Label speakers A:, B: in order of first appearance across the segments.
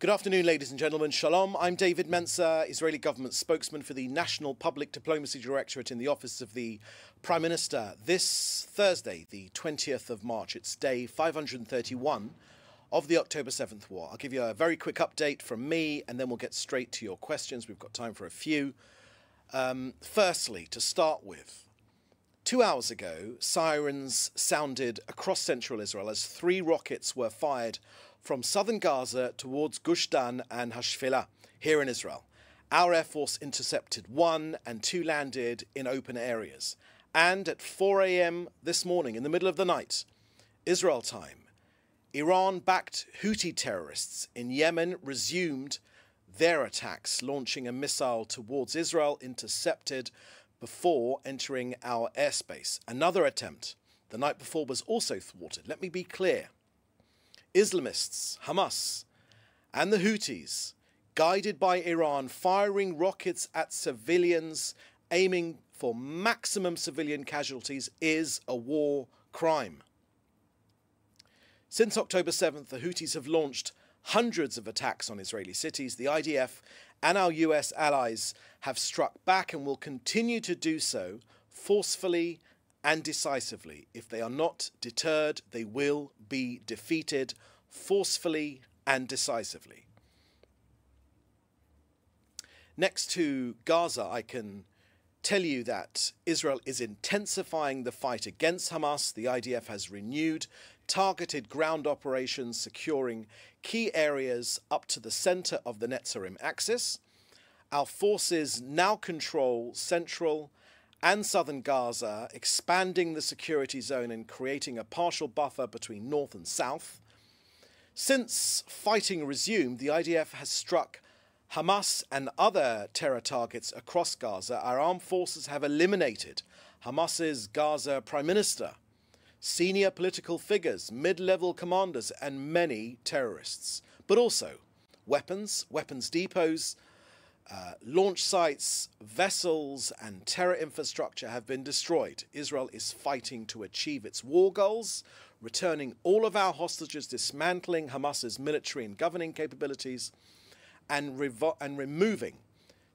A: Good afternoon, ladies and gentlemen. Shalom. I'm David Mנצר, Israeli government spokesman for the National Public Diplomacy Directorate in the Office of the Prime Minister. This Thursday, the 20th of March, it's day 531 of the October 7th war. I'll give you a very quick update from me, and then we'll get straight to your questions. We've got time for a few. Firstly, to start with, 2 hours ago, sirens sounded across central Israel as 3 rockets were fired from southern Gaza towards Gush Dan and Hashfilah here in Israel. Our Air Force intercepted 1 and 2 landed in open areas. And at 4 a.m. this morning, in the middle of the night, Israel time, Iran-backed Houthi terrorists in Yemen resumed their attacks, launching a missile towards Israel, intercepted before entering our airspace. Another attempt the night before was also thwarted. Let me be clear. Islamists, Hamas, and the Houthis, guided by Iran, firing rockets at civilians, aiming for maximum civilian casualties, is a war crime. Since October 7th, the Houthis have launched hundreds of attacks on Israeli cities. The IDF and our US allies have struck back and will continue to do so forcefully and decisively. If they are not deterred, they will be defeated forcefully and decisively. Next to Gaza, I can tell you that Israel is intensifying the fight against Hamas. The IDF has renewed targeted ground operations, securing key areas up to the center of the Netzarim axis. Our forces now control central and southern Gaza, expanding the security zone and creating a partial buffer between north and south. Since fighting resumed, the IDF has struck Hamas and other terror targets across Gaza. Our armed forces have eliminated Hamas's Gaza Prime Minister, senior political figures, mid-level commanders, and many terrorists. But also weapons depots, launch sites, vessels, and terror infrastructure have been destroyed. Israel is fighting to achieve its war goals, returning all of our hostages, dismantling Hamas's military and governing capabilities, and removing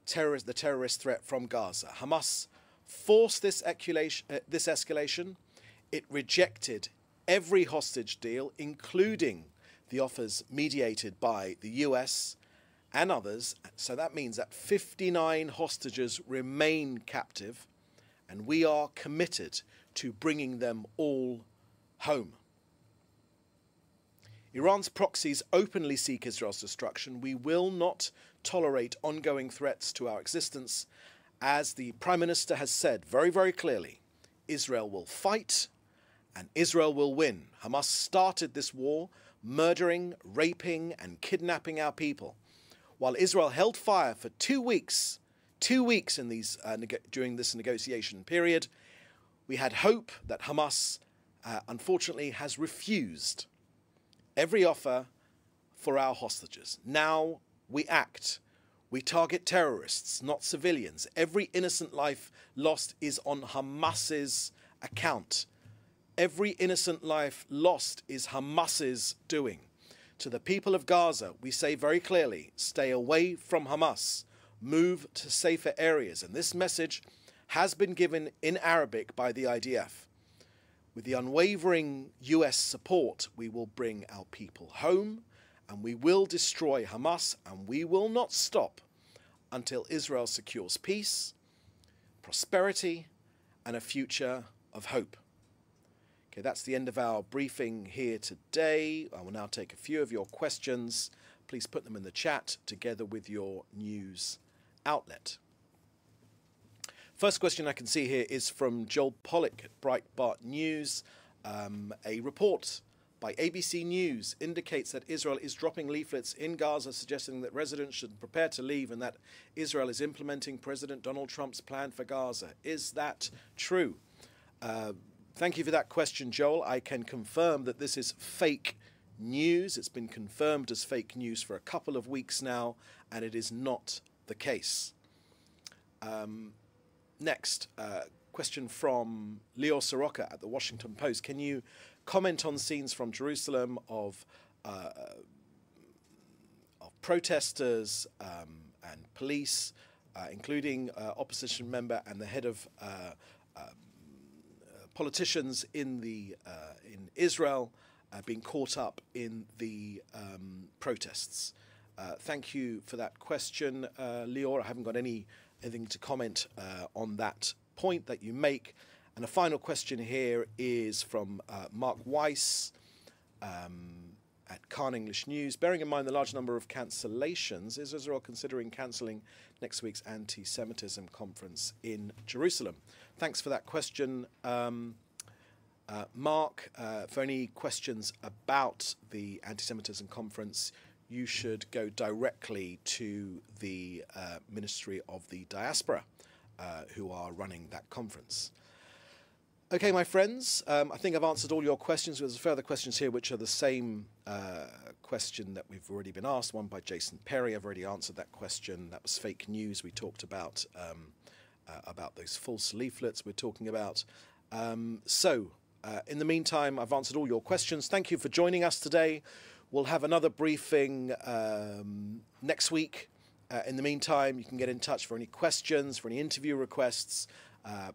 A: the terrorist threat from Gaza. Hamas forced this escalation. It rejected every hostage deal, including the offers mediated by the US and others. So that means that 59 hostages remain captive, and we are committed to bringing them all home. Iran's proxies openly seek Israel's destruction. We will not tolerate ongoing threats to our existence. As the Prime Minister has said very, very clearly, Israel will fight and Israel will win. Hamas started this war murdering, raping, and kidnapping our people. While Israel held fire for 2 weeks in these during this negotiation period, we had hope that Hamas, unfortunately, has refused every offer for our hostages. Now we act. We target terrorists, not civilians. Every innocent life lost is on Hamas's account. Every innocent life lost is Hamas's doing. To the people of Gaza, we say very clearly, stay away from Hamas, move to safer areas. And this message has been given in Arabic by the IDF. With the unwavering US support, we will bring our people home, and we will destroy Hamas, and we will not stop until Israel secures peace, prosperity, and a future of hope. Okay, that's the end of our briefing here today. I will now take a few of your questions. Please put them in the chat together with your news outlet. First question I can see here is from Joel Pollack at Breitbart News. A report by ABC News indicates that Israel is dropping leaflets in Gaza suggesting that residents should prepare to leave and that Israel is implementing President Donald Trump's plan for Gaza. Is that true? Thank you for that question, Joel. I can confirm that this is fake news. It's been confirmed as fake news for a couple of weeks now, and it is not the case. Next, question from Leo Soroka at the Washington Post. Can you comment on scenes from Jerusalem of protesters and police, including opposition member and the head of politicians in Israel, being caught up in the protests. Thank you for that question, Lior. I haven't got anything to comment on that point that you make. And a final question here is from Mark Weiss at Khan English News. Bearing in mind the large number of cancellations, is Israel considering cancelling next week's anti-Semitism conference in Jerusalem? Thanks for that question, Mark. For any questions about the anti-Semitism conference, you should go directly to the Ministry of the Diaspora, who are running that conference. Okay, my friends, I think I've answered all your questions. There's further questions here which are the same question that we've already been asked, one by Jason Perry. I've already answered that question. That was fake news. We talked about those false leaflets we're talking about. So, in the meantime, I've answered all your questions. Thank you for joining us today. We'll have another briefing next week. In the meantime, you can get in touch for any questions, for any interview requests.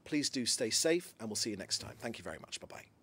A: Please do stay safe, and we'll see you next time. Thank you very much. Bye-bye.